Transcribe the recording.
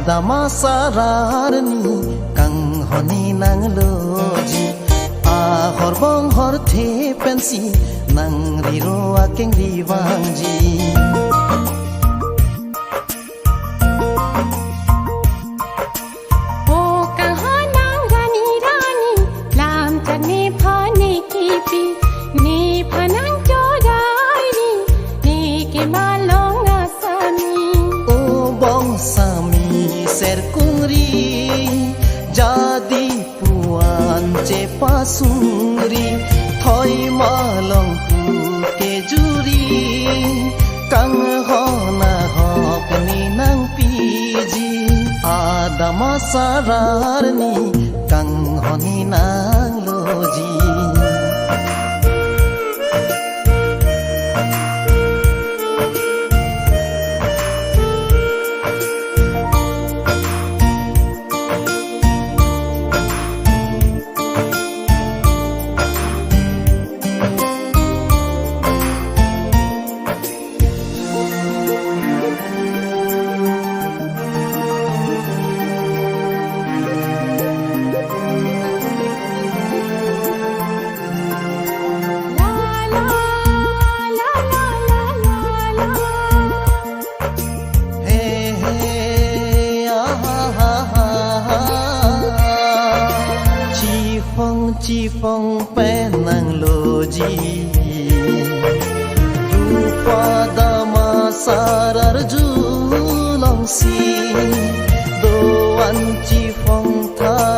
dama sararni kang honi nang loji a horbong hor the pensi nang riro akeng riwangji jadi puan cepasuri thoi malong ke juri kang hona hok ni nang piji adama sararni kang honi nang loji chi phong pe nang loji rupa dama sarar ju long si do an chi phong thar